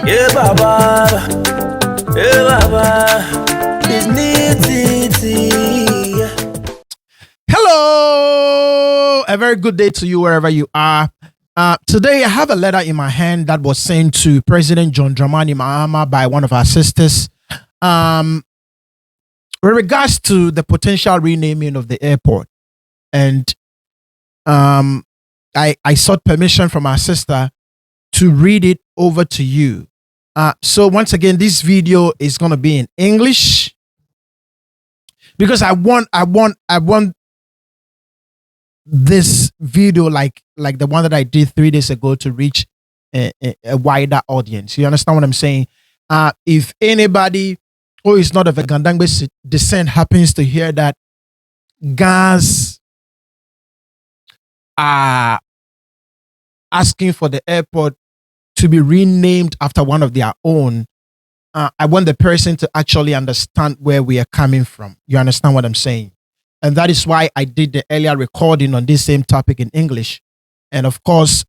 Yeah, Baba. Yeah, Baba. It's neat. Hello, a very good day to you wherever you are. Today I have a letter in my hand that was sent to President John Dramani Mahama by one of our sisters. With regards to the potential renaming of the airport, and I sought permission from our sister to read it over to you. So once again, this video is going to be in English because I want this video like the one that I did 3 days ago to reach a wider audience. You understand what I'm saying? If anybody who is not of a Ga-Daŋme descent happens to hear that Gas are asking for the airport to be renamed after one of their own, I want the person to actually understand where we are coming from. You understand what I'm saying? And that is why I did the earlier recording on this same topic in English. And of course,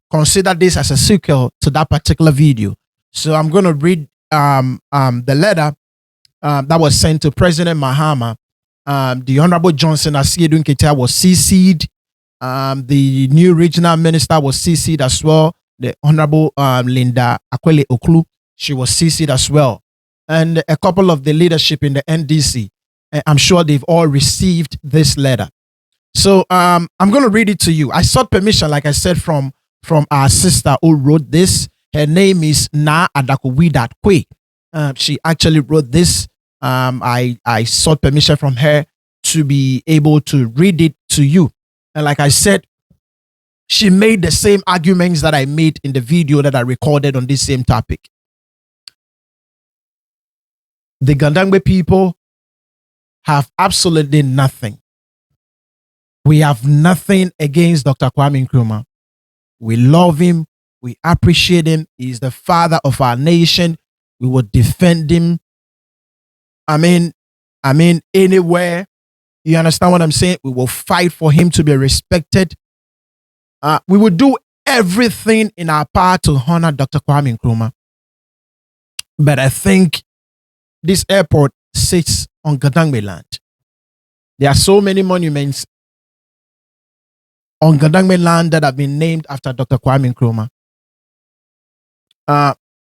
consider this as a sequel to that particular video. So I'm going to read the letter that was sent to President Mahama. The Honorable Johnson Asiedu Nketia was CC'd. The new regional minister was CC'd as well. The Honorable Linda Akwele Oklu, she was CC'd as well. And a couple of the leadership in the NDC. I'm sure they've all received this letter. So I'm going to read it to you. I sought permission, like I said, from our sister who wrote this. Her name is Naa Adaku Quaye. She actually wrote this. I sought permission from her to be able to read it to you. And like I said, she made the same arguments that I made in the video that I recorded on this same topic. The Ga-Daŋme people have absolutely nothing. We have nothing against Dr. Kwame Nkrumah. We love him. We appreciate him. He is the father of our nation. We will defend him. I mean, anywhere. You understand what I'm saying? We will fight for him to be respected. We will do everything in our power to honor Dr. Kwame Nkrumah. But I think this airport sits on Ga-Daŋme land. There are so many monuments on Ga-Daŋme land that have been named after Dr. Kwame Nkrumah.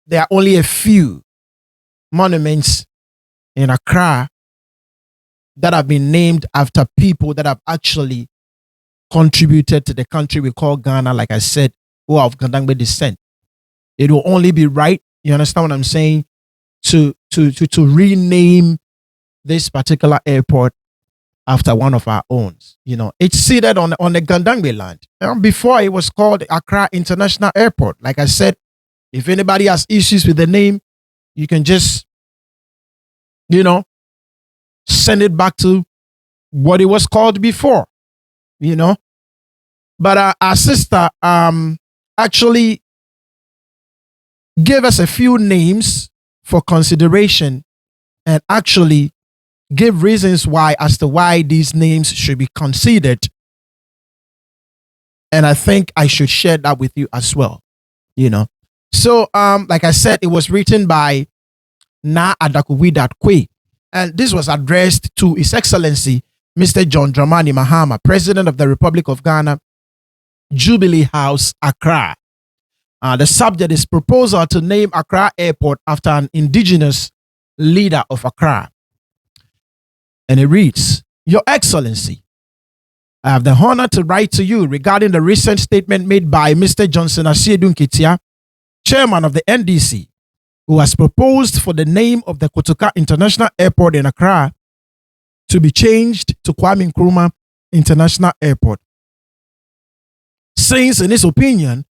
There are only a few monuments in Accra that have been named after people that have actually contributed to the country we call Ghana, like I said, who are of Ga-Daŋme descent. It will only be right, you understand what I'm saying, to rename this particular airport after one of our own. You know, it's seated on the Ga-Daŋme land. Before it was called Accra International Airport. Like I said, if anybody has issues with the name, you can just, send it back to what it was called before, But our sister actually gave us a few names for consideration and actually give reasons as to why these names should be considered. And I think I should share that with you as well, So, like I said, it was written by Naa Adaku Quaye. And this was addressed to His Excellency, Mr. John Dramani Mahama, President of the Republic of Ghana, Jubilee House, Accra. The subject is proposal to name Accra Airport after an indigenous leader of Accra. And it reads, Your Excellency, I have the honor to write to you regarding the recent statement made by Mr. Johnson Asiedu Nketia, Chairman of the NDC, who has proposed for the name of the Kotoka International Airport in Accra to be changed to Kwame Nkrumah International Airport. Since, in his opinion,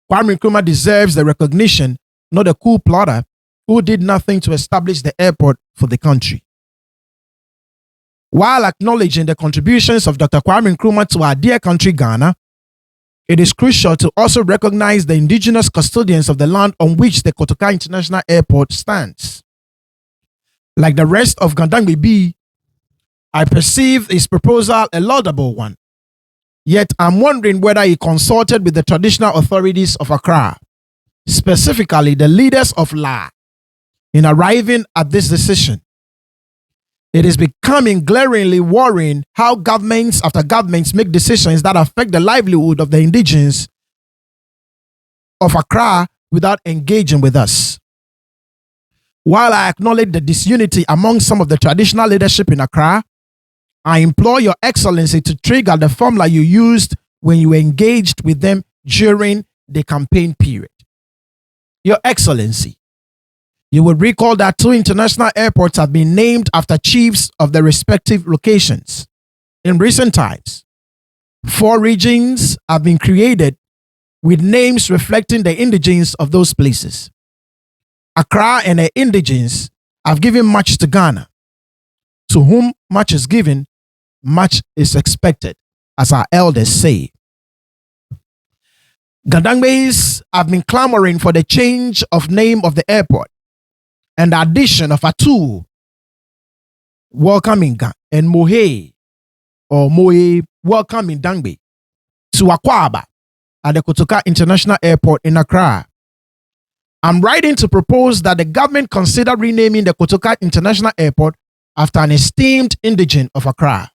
Kwame Nkrumah deserves the recognition, not a coup plotter who did nothing to establish the airport for the country. While acknowledging the contributions of Dr. Kwame Nkrumah to our dear country, Ghana, it is crucial to also recognize the indigenous custodians of the land on which the Kotoka International Airport stands. Like the rest of Ga-Daŋme, I perceive his proposal a laudable one. Yet I'm wondering whether he consulted with the traditional authorities of Accra, specifically the leaders of La, in arriving at this decision. It is becoming glaringly worrying how governments after governments make decisions that affect the livelihood of the indigenes of Accra without engaging with us. While I acknowledge the disunity among some of the traditional leadership in Accra, I implore Your Excellency to trigger the formula you used when you engaged with them during the campaign period. Your Excellency, you will recall that 2 international airports have been named after chiefs of the respective locations. In recent times, 4 regions have been created with names reflecting the indigenes of those places. Accra and the indigenes have given much to Ghana. To whom much is given, much is expected, as our elders say. Ga-Daŋmes have been clamoring for the change of name of the airport and the addition of Atu, welcoming Ga, and Mohe, or Moe, welcoming Dangbe, to Akwaba at the Kotoka International Airport in Accra. I'm writing to propose that the government consider renaming the Kotoka International Airport after an esteemed indigene of Accra,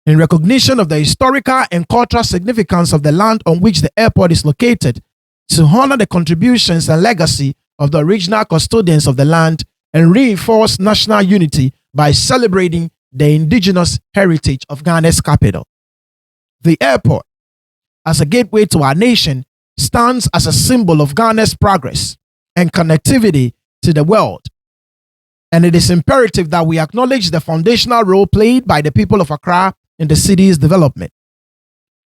in recognition of the historical and cultural significance of the land on which the airport is located, to honor the contributions and legacy of the original custodians of the land and reinforce national unity by celebrating the indigenous heritage of Ghana's capital. The airport, as a gateway to our nation, stands as a symbol of Ghana's progress and connectivity to the world. And it is imperative that we acknowledge the foundational role played by the people of Accra in the city's development.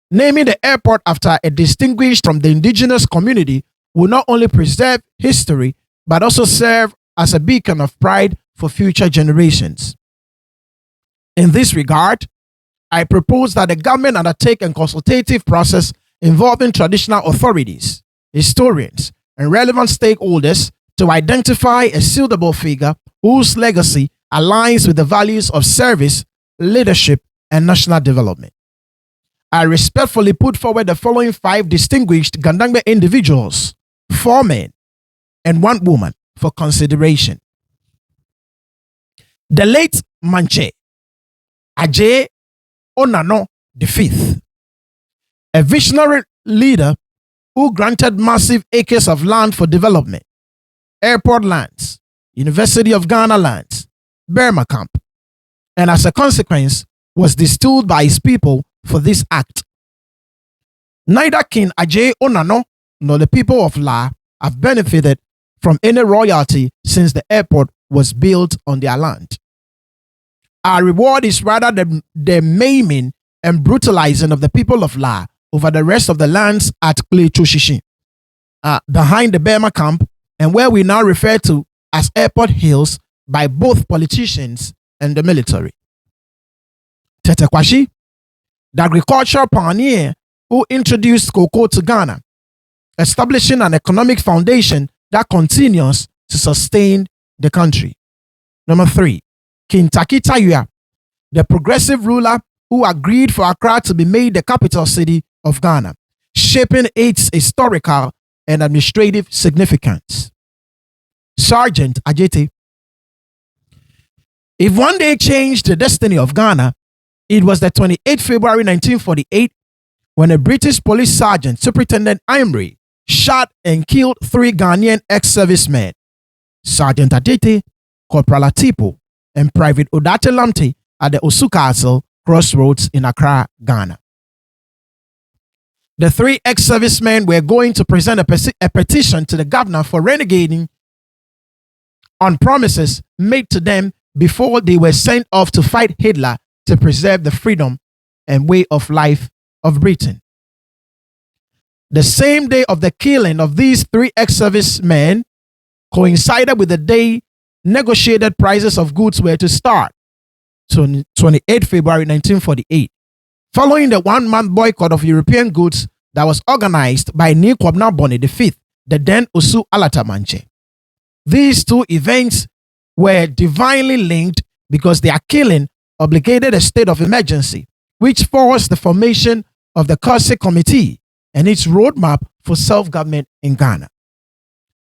Naming the airport after a distinguished from the indigenous community will not only preserve history, but also serve as a beacon of pride for future generations. In this regard, I propose that the government undertake a consultative process involving traditional authorities, historians, and relevant stakeholders to identify a suitable figure whose legacy aligns with the values of service, leadership, and national development. I respectfully put forward the following 5 distinguished Ga-Daŋme individuals, 4 men and 1 woman, for consideration. The late Manche Ajay Onano V, a visionary leader who granted massive acres of land for development, airport lands, University of Ghana lands, Burma camp, and as a consequence was distilled by his people for this act. Neither King Ajay Onano nor the people of La have benefited from any royalty since the airport was built on their land. Our reward is rather the maiming and brutalizing of the people of La over the rest of the lands at Klechoshishin, behind the Burma camp, and where we now refer to as Airport Hills by both politicians and the military. Tete Kwashi, the agricultural pioneer who introduced cocoa to Ghana, establishing an economic foundation that continues to sustain the country. Number 3, King Taki Tayua, the progressive ruler who agreed for Accra to be made the capital city of Ghana, shaping its historical and administrative significance. Sergeant Ajete. If one day changed the destiny of Ghana, it was the 28th February 1948 when a British police sergeant, Superintendent Imrie, shot and killed 3 Ghanaian ex-servicemen, Sergeant Ajete, Corporal Atipo, and Private Odate Lamte at the Osu Castle crossroads in Accra, Ghana. The 3 ex-servicemen were going to present a petition to the governor for renegading on promises made to them before they were sent off to fight Hitler to preserve the freedom and way of life of Britain. The same day of the killing of these 3 ex-servicemen coincided with the day negotiated prices of goods were to start, 28 February 1948, following the 1-month boycott of European goods that was organized by Kwabena Boni V, the then Osu Alatamanche. These 2 events were divinely linked because their killing obligated a state of emergency, which forced the formation of the Kose Committee and its roadmap for self-government in Ghana.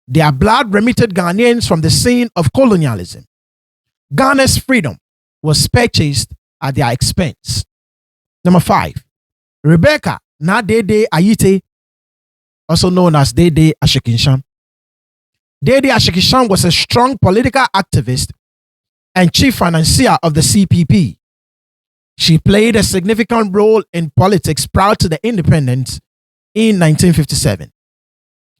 Their blood remitted Ghanaians from the scene of colonialism. Ghana's freedom was purchased at their expense. Number 5, Rebecca Naa Ayite, also known as Dede Ashikinshan. Dede Ashikinshan was a strong political activist and chief financier of the CPP. She played a significant role in politics prior to the independence in 1957.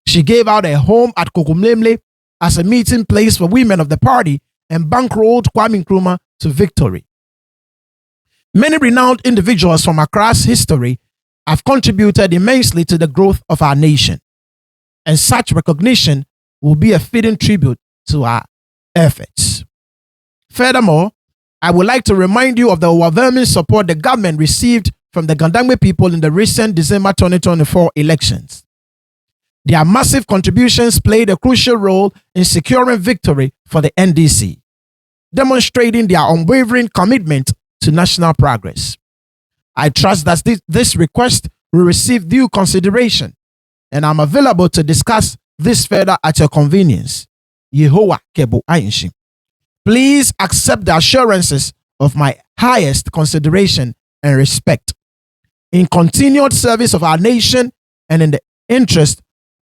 She gave out a home at Kokomlemle as a meeting place for women of the party and bankrolled Kwame Nkrumah to victory. Many renowned individuals from Accra's history have contributed immensely to the growth of our nation, and such recognition will be a fitting tribute to our efforts. Furthermore, I would like to remind you of the overwhelming support the government received from the Ga-Daŋme people in the recent December 2024 elections. Their massive contributions played a crucial role in securing victory for the NDC, demonstrating their unwavering commitment to national progress. I trust that this request will receive due consideration, and I'm available to discuss this further at your convenience. Yehowa Kebo Ayinshi. Please accept the assurances of my highest consideration and respect in continued service of our nation and in the interest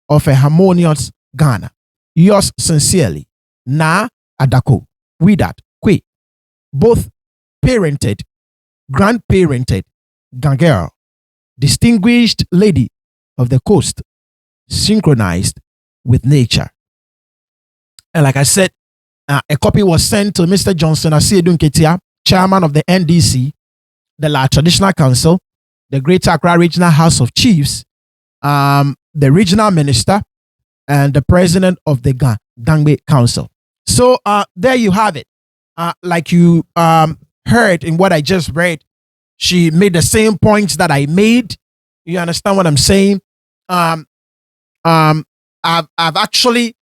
of a harmonious Ghana. Yours sincerely, Naa Adaku Quaye, both parented, grandparented Gangirl, distinguished lady of the coast, synchronized with nature. And like I said, a copy was sent to Mr. Johnson Asiedu Nketia, chairman of the NDC, the La Traditional Council, the Greater Accra Regional House of Chiefs, the regional minister, and the president of the Ga-Daŋme Council. So there you have it. Like you heard in what I just read, she made the same points that I made. You understand what I'm saying? I've actually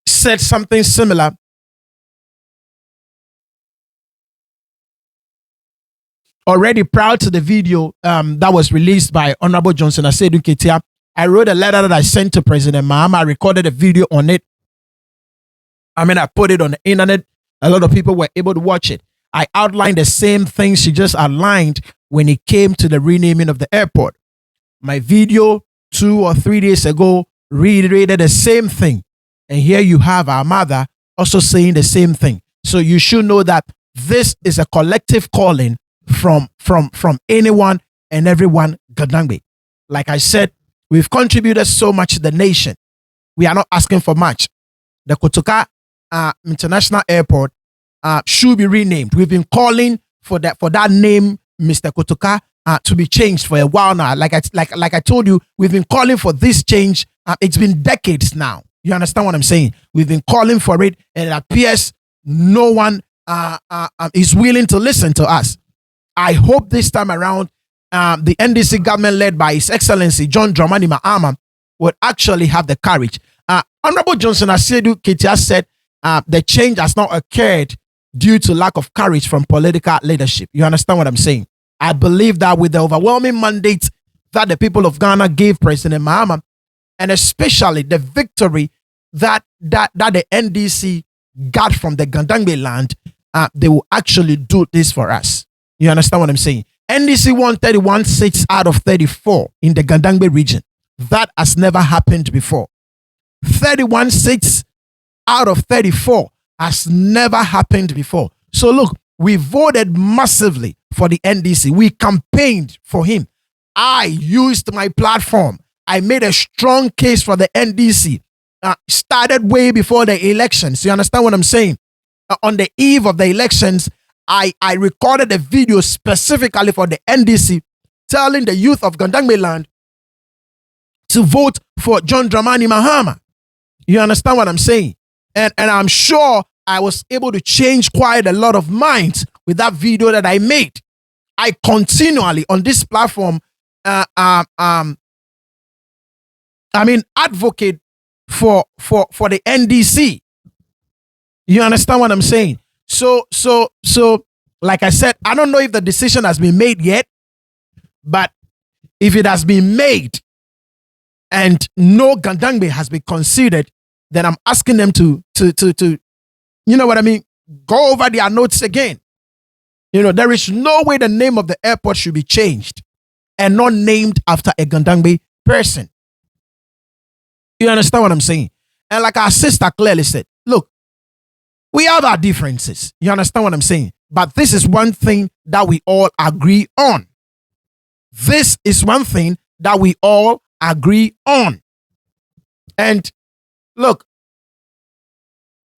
said something similar already prior to the video that was released by Honorable Johnson Asiedu Nketia. I wrote a letter that I sent to President Mahama. I recorded a video on it. I put it on the internet. A lot of people were able to watch it. I outlined the same things she just outlined when it came to the renaming of the airport. My video 2 or 3 days ago reiterated the same thing. And here you have our mother also saying the same thing. So you should know that this is a collective calling from anyone and everyone Ga-Daŋme. Like I said, we've contributed so much to the nation. We are not asking for much. The Kotoka International Airport should be renamed. We've been calling for that name, Mr. Kotoka, to be changed for a while now. Like I told you, we've been calling for this change. It's been decades now. You understand what I'm saying? We've been calling for it, and it appears no one is willing to listen to us. I hope this time around, the NDC government led by His Excellency John Dramani Mahama would actually have the courage. Honorable Johnson Asiedu Nketia said the change has not occurred due to lack of courage from political leadership. You understand what I'm saying? I believe that with the overwhelming mandate that the people of Ghana gave President Mahama, and especially the victory that the NDC got from the Ga-Daŋme land, they will actually do this for us. You understand what I'm saying? NDC won 31 seats out of 34 in the Ga-Daŋme region. That has never happened before. 31 seats out of 34 has never happened before. So look, we voted massively for the NDC. We campaigned for him. I used my platform. I made a strong case for the NDC. Started way before the elections. You understand what I'm saying? On the eve of the elections, I recorded a video specifically for the NDC telling the youth of Ga-Daŋme land to vote for John Dramani Mahama. You understand what I'm saying? And I'm sure I was able to change quite a lot of minds with that video that I made. I continually on this platform advocate for the NDC. You understand what I'm saying? So like I said, I don't know if the decision has been made yet, but if it has been made and no Ga-Daŋme has been considered, then I'm asking them to you know what I mean, go over their notes again. There is no way the name of the airport should be changed and not named after a Ga-Daŋme person. You understand what I'm saying? And like our sister clearly said, look, we have our differences. You understand what I'm saying? But this is one thing that we all agree on. This is one thing that we all agree on. And look,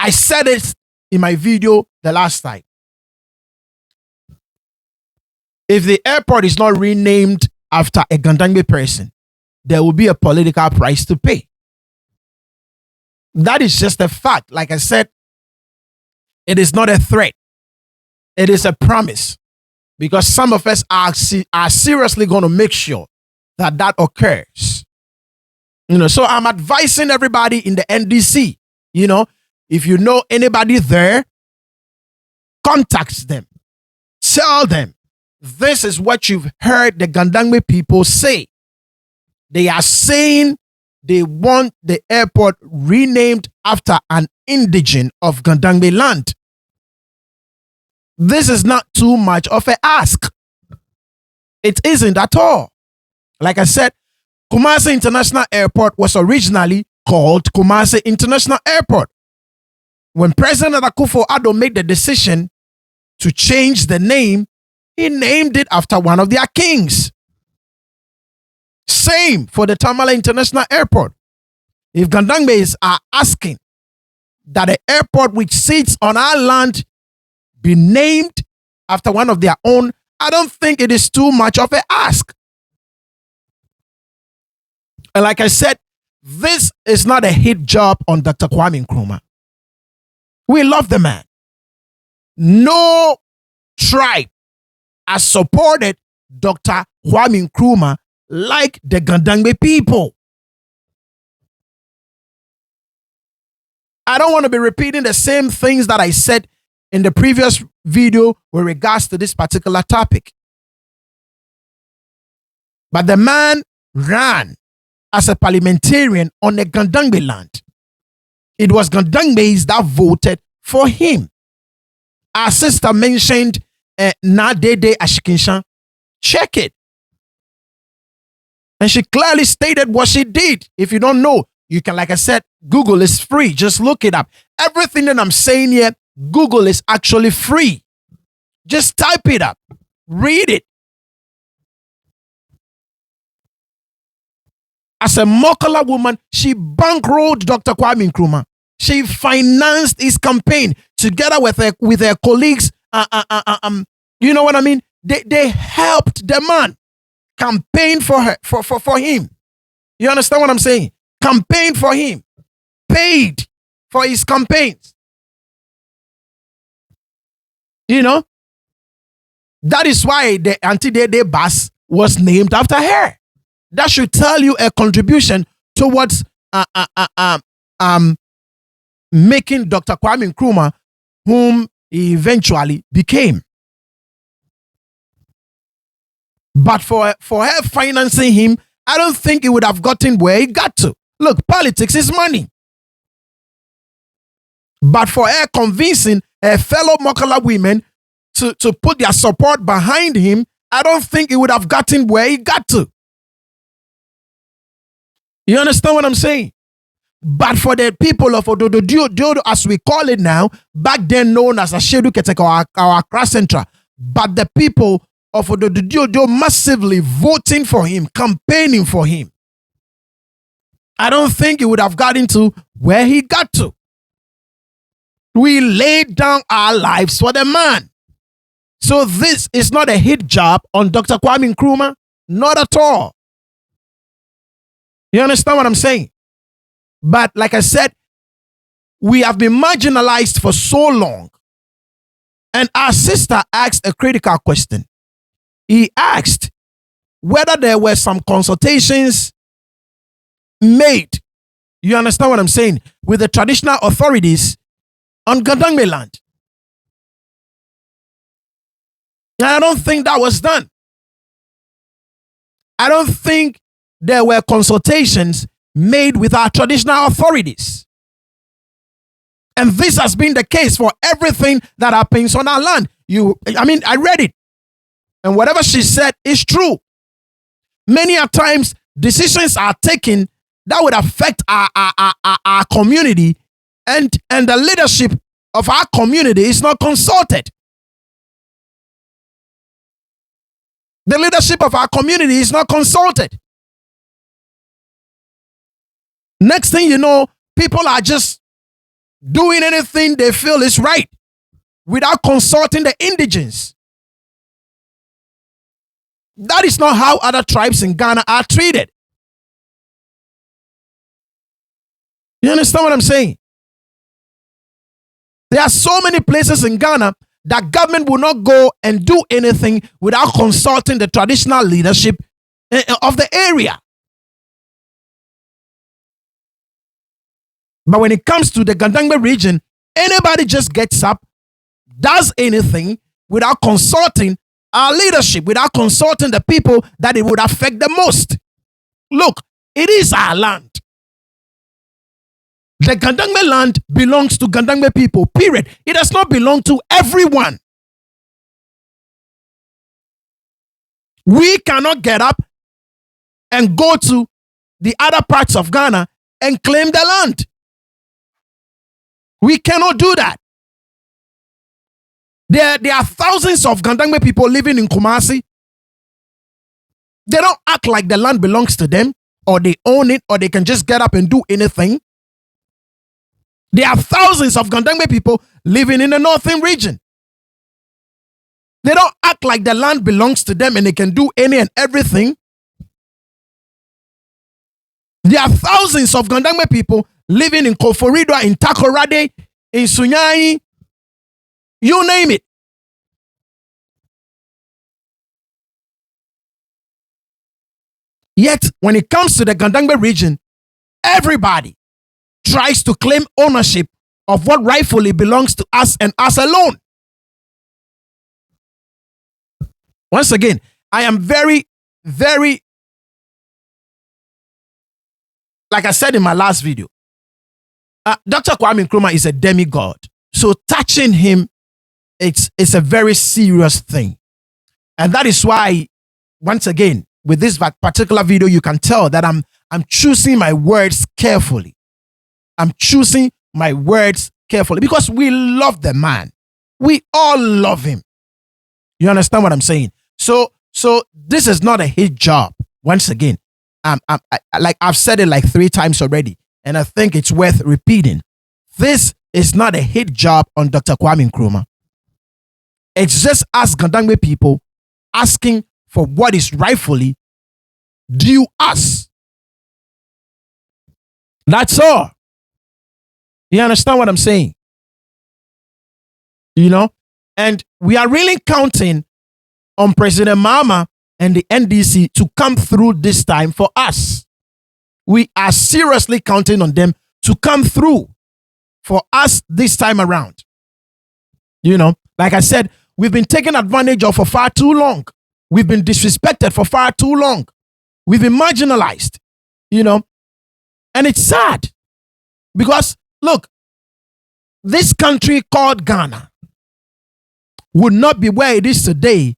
I said it in my video the last time. If the airport is not renamed after a Ga-Daŋme person, there will be a political price to pay. That is just a fact. Like I said, it is not a threat. It is a promise. Because some of us are seriously going to make sure that that occurs. So I'm advising everybody in the NDC, if you know anybody there, contact them. Tell them, this is what you've heard the Ga-Daŋme people say. They are saying they want the airport renamed after an indigene of Ga-Daŋme land. This is not too much of an ask. It isn't at all. Like I said, Kumasi International Airport was originally called Kumasi International Airport. When President Akufo-Addo made the decision to change the name, he named it after one of their kings. Same for the Tamale International Airport. If Ga-Daŋmes are asking that the airport which sits on our land be named after one of their own, I don't think it is too much of an ask. And like I said, this is not a hit job on Dr. Kwame Nkrumah. We love the man. No tribe has supported Dr. Kwame Nkrumah like the Ga-Daŋme people. I don't want to be repeating the same things that I said in the previous video with regards to this particular topic. But the man ran as a parliamentarian on the Ga-Daŋme land. It was Ga-Daŋmes that voted for him. Our sister mentioned Naa Adaku Quaye. Check it. And she clearly stated what she did. If you don't know, you can, like I said, Google is free. Just look it up. Everything that I'm saying here, Google is actually free. Just type it up. Read it. As a Mokola woman, she bankrolled Dr. Kwame Nkrumah. She financed his campaign together with her colleagues. You know what I mean? They helped the man campaign for him. You understand what I'm saying? Campaign for him. Paid for his campaigns. That is why the anti-day bus was named after her. That should tell you a contribution towards making Dr. Kwame Nkrumah whom he eventually became. But for her financing him, I don't think he would have gotten where he got to. Look, politics is money. But for her convincing her fellow Mokola women to put their support behind him, I don't think he would have gotten where he got to. You understand what I'm saying? But for the people of Ododo, as we call it now, back then known as Ashedu Keteke or Accra Central, but the people of Ododo massively voting for him, campaigning for him, I don't think he would have gotten to where he got to. We laid down our lives for the man. So this is not a hit job on Dr. Kwame Nkrumah. Not at all. You understand what I'm saying? But like I said, we have been marginalized for so long. And our sister asked a critical question. He asked whether there were some consultations made, you understand what I'm saying, with the traditional authorities on Ga-Daŋme land. And I don't think that was done. I don't think there were consultations made with our traditional authorities. And this has been the case for everything that happens on our land. I read it. And whatever she said is true. Many a times, decisions are taken that would affect our community, and the leadership of our community is not consulted. The leadership of our community is not consulted. Next thing you know, people are just doing anything they feel is right without consulting the indigenes. That is not how other tribes in Ghana are treated. You understand what I'm saying? There are so many places in Ghana that government will not go and do anything without consulting the traditional leadership of the area. But when it comes to the Ga-Daŋme region, anybody just gets up, does anything without consulting our leadership, without consulting the people that it would affect the most. Look, it is our land. The Ga-Daŋme land belongs to Ga-Daŋme people, period. It does not belong to everyone. We cannot get up and go to the other parts of Ghana and claim the land. We cannot do that. There are thousands of Ga-Daŋme people living in Kumasi. They don't act like the land belongs to them, or they own it, or they can just get up and do anything. There are thousands of Ga-Daŋme people living in the northern region. They don't act like the land belongs to them and they can do any and everything. There are thousands of Ga-Daŋme people living in Koforidua, in Takoradi, in Sunyani, you name it. Yet, when it comes to the Ga-Daŋme region, everybody tries to claim ownership of what rightfully belongs to us and us alone. Once again, I am very, very, like I said in my last video, Dr. Kwame Nkrumah is a demigod. So touching him, it's a very serious thing. And that is why, once again, with this particular video, you can tell that I'm choosing my words carefully. I'm choosing my words carefully because we love the man. We all love him. You understand what I'm saying? So this is not a hit job. Once again, like I've said it like 3 times already, and I think it's worth repeating. This is not a hit job on Dr. Kwame Nkrumah. It's just us Ga-Daŋme people asking for what is rightfully due us. That's all. You understand what I'm saying? You know? And we are really counting on President Mahama and the NDC to come through this time for us. We are seriously counting on them to come through for us this time around. You know, like I said, we've been taken advantage of for far too long. We've been disrespected for far too long. We've been marginalized, you know, and it's sad because look, this country called Ghana would not be where it is today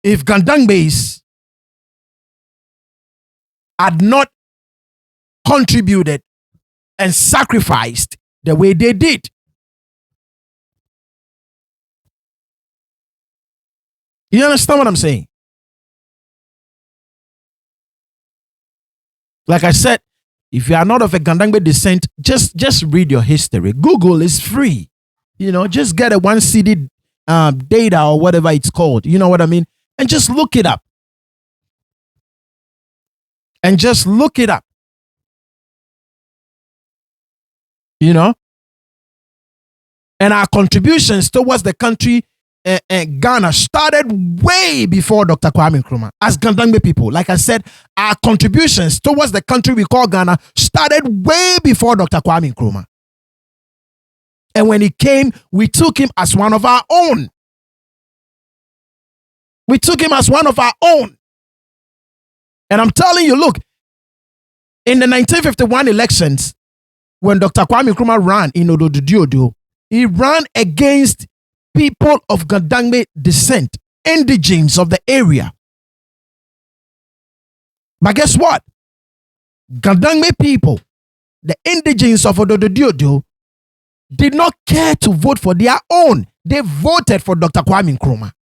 if Ga-Daŋmes had not contributed and sacrificed the way they did. You understand what I'm saying? Like I said, if you are not of a Ga-Daŋme descent, just read your history. Google is free. You know, just get a 1 CD data or whatever it's called. You know what I mean? And just look it up. And just look it up. You know? And our contributions towards the country, Ghana, started way before Dr. Kwame Nkrumah. As Ga-Daŋme people, like I said, our contributions towards the country we call Ghana started way before Dr. Kwame Nkrumah. And when he came, we took him as one of our own. We took him as one of our own. And I'm telling you, look, In the 1951 elections, when Dr. Kwame Nkrumah ran in Ododo, he ran against people of Ga-Daŋme descent, indigenes of the area. But guess what? Ga-Daŋme people, the indigenes of Ododo, did not care to vote for their own. They voted for Dr. Kwame Nkrumah.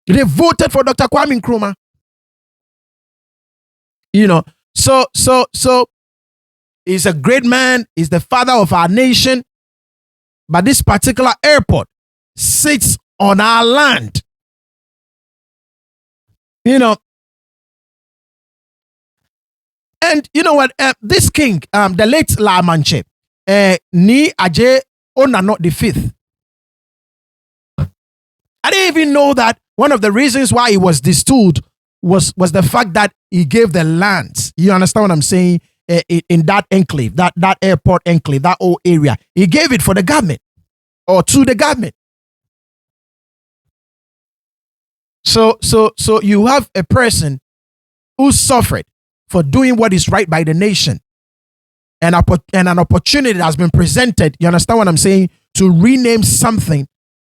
They voted for Dr. Kwame Nkrumah. You know, so he's a great man. He's the father of our nation. But this particular airport sits on our land. You know, and you know what? This king, the late La Manche, Naa Adaku the fifth. I didn't even know that one of the reasons why he was distilled was the fact that he gave the lands. You understand what I'm saying? In that enclave, that airport enclave, that whole area, he gave it for the government or to the government. So you have a person who suffered for doing what is right by the nation, and an opportunity has been presented. You understand what I'm saying? To rename something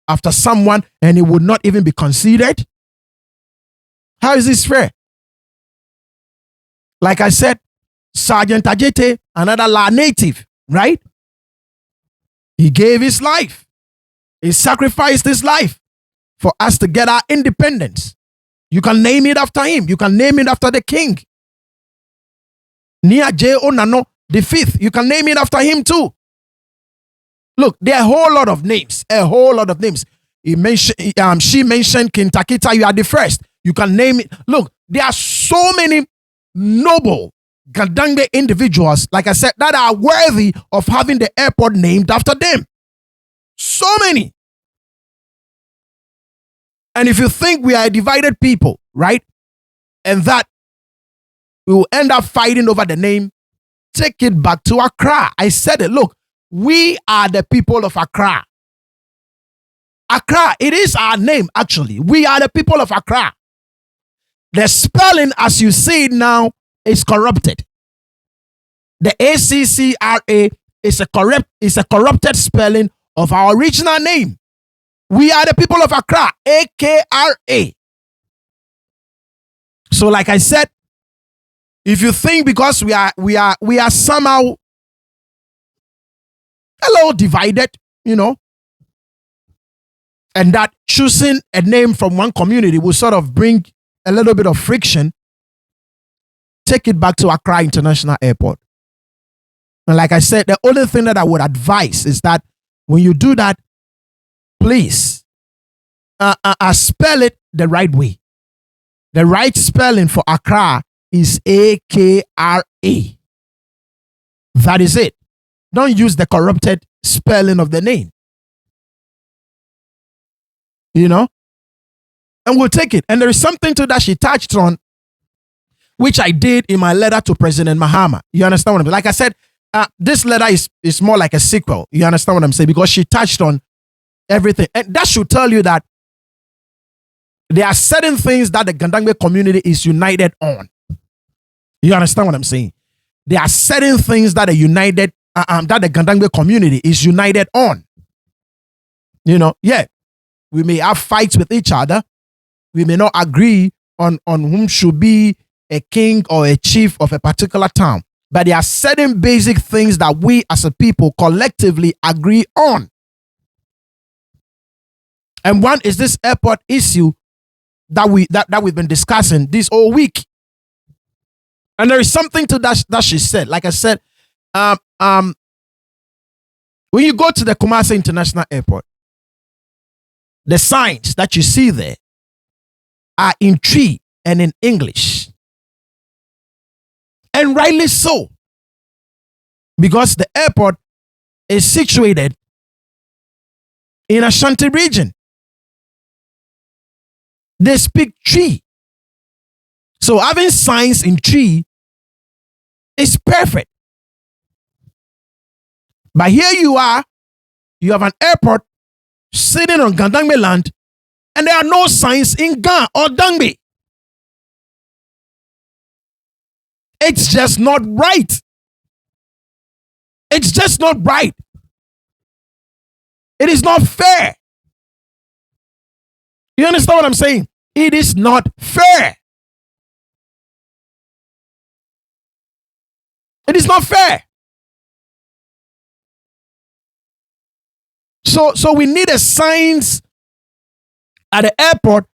after someone, and it would not even be considered. How is this fair? Like I said, Sergeant Ajete, another La native, right? He gave his life. He sacrificed his life for us to get our independence. You can name it after him. You can name it after the king. Naa Adaku the fifth. You can name it after him too. Look, there are a whole lot of names. A whole lot of names. She mentioned Kintakita. You are the first. You can name it. Look, there are so many noble Ga-Daŋme individuals, like I said, that are worthy of having the airport named after them. So many. And if you think we are a divided people, right, and that we will end up fighting over the name, take it back to Accra. I said it. Look, we are the people of Accra. Accra, it is our name, actually. We are the people of Accra. The spelling, as you see it now, is corrupted. The ACCRA is a corrupted spelling of our original name. We are the people of Accra, AKRA. So, like I said, if you think because we are somehow a little divided, you know, and that choosing a name from one community will sort of bring a little bit of friction, take it back to Accra International Airport. And like I said, the only thing that I would advise is that when you do that, please spell it the right way. The right spelling for Accra is AKRA. That is it. Don't use the corrupted spelling of the name. You know? And we'll take it. And there is something to that she touched on, which I did in my letter to President Mahama. You understand what I'm saying? Like I said, this letter is more like a sequel. You understand what I'm saying? Because she touched on everything. And that should tell you that there are certain things that the Ga-Daŋme community is united on. You understand what I'm saying? There are certain things that are united, that the Ga-Daŋme community is united on. You know, yeah, we may have fights with each other. We may not agree on whom should be a king or a chief of a particular town. But there are certain basic things that we as a people collectively agree on. And one is this airport issue that we've been discussing this whole week. And there is something to that she said. Like I said, when you go to the Kumasi International Airport, the signs that you see there are in Twi and in English. And rightly so. Because the airport is situated in Ashanti region. They speak Twi. So having signs in Twi is perfect. But here you are, you have an airport sitting on Ga-Daŋme land, and there are no signs in Ga or Daŋme. It's just not right. It's just not right. It is not fair. You understand what I'm saying? It is not fair. It is not fair. So we need a signs at the airport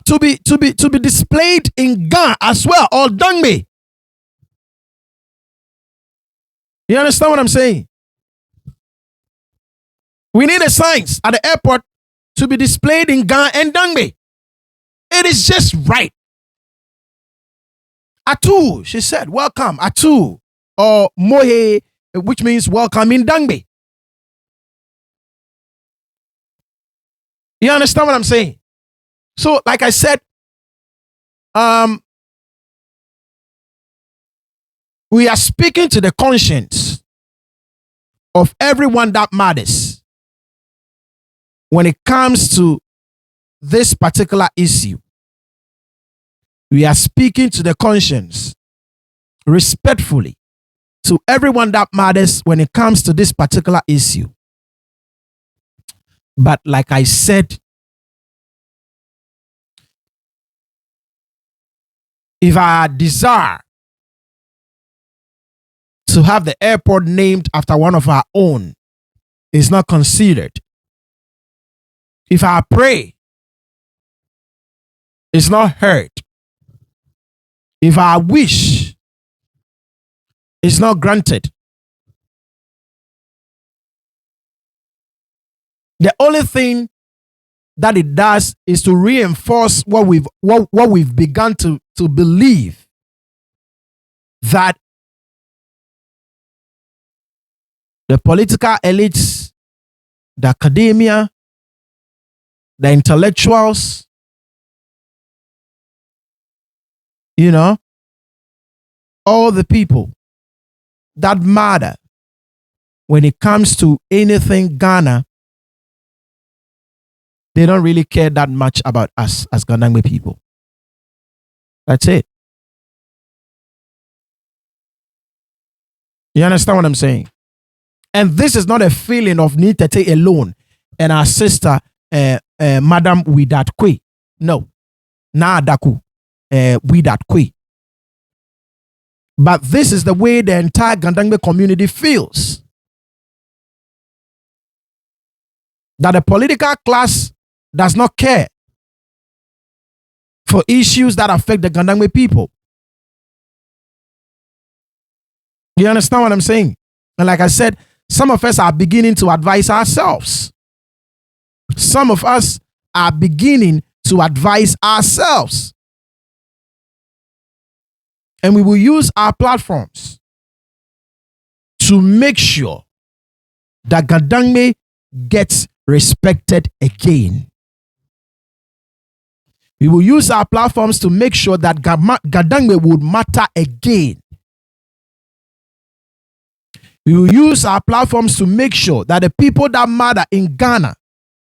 to be displayed in Ga as well, or Ga-Daŋme. You understand what I'm saying? We need a signs at the airport to be displayed in Ga and Ga-Daŋme. It is just right. Atu, she said, welcome, Atu, or Mohe, which means welcome in Ga-Daŋme. You understand what I'm saying? So, like I said, we are speaking to the conscience of everyone that matters when it comes to this particular issue. We are speaking to the conscience respectfully to everyone that matters when it comes to this particular issue. But like I said, if I desire to have the airport named after one of our own is not considered, if I pray it's not heard, if I wish it's not granted, the only thing that it does is to reinforce what we've begun to believe, that the political elites, the academia, the intellectuals, all the people that matter when it comes to anything Ghana, they don't really care that much about us as Ga-Daŋme people. That's it. You understand what I'm saying? And this is not a feeling of Nitete alone and our sister, Madam Quaye. No. Naa Adaku Quaye. But this is the way the entire Ga-Daŋme community feels. That the political class does not care for issues that affect the Ga-Daŋme people. You understand what I'm saying? And like I said, some of us are beginning to advise ourselves. Some of us are beginning to advise ourselves. And we will use our platforms to make sure that Ga-Daŋme gets respected again. We will use our platforms to make sure that Ga-Daŋme would matter again. We will use our platforms to make sure that the people that matter in Ghana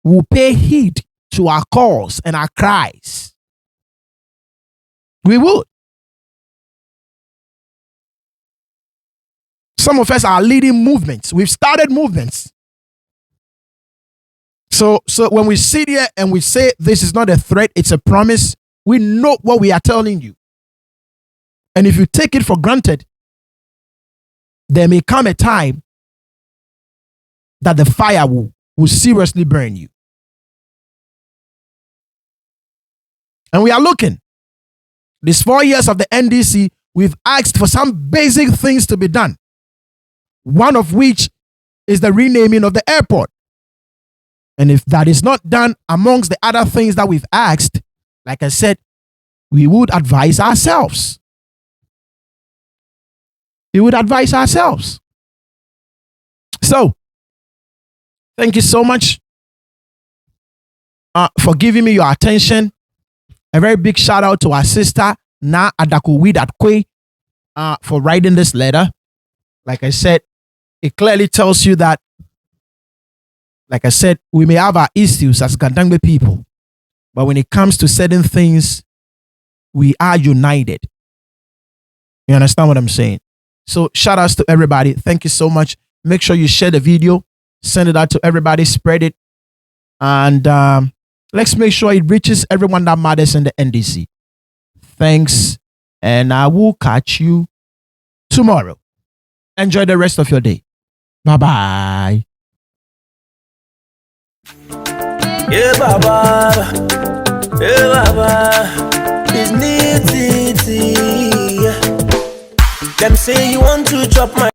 will pay heed to our calls and our cries. We would. Some of us are leading movements. We've started movements. So when we sit here and we say this is not a threat, it's a promise, we know what we are telling you. And if you take it for granted, there may come a time that the fire will seriously burn you. And we are looking. These 4 years of the NDC, we've asked for some basic things to be done. One of which is the renaming of the airport. And if that is not done amongst the other things that we've asked, like I said, we would advise ourselves. We would advise ourselves. So, thank you so much for giving me your attention. A very big shout out to our sister, Naa Adaku Quaye, for writing this letter. Like I said, it clearly tells you that, like I said, we may have our issues as Ga-Daŋme people, but when it comes to certain things, we are united. You understand what I'm saying? So shout outs to everybody. Thank you so much. Make sure you share the video, send it out to everybody, spread it. And let's make sure it reaches everyone that matters in the NDC. Thanks. And I will catch you tomorrow. Enjoy the rest of your day. Bye-bye. Yeah, Baba. Yeah, Baba. It's neat. Them say you want to chop my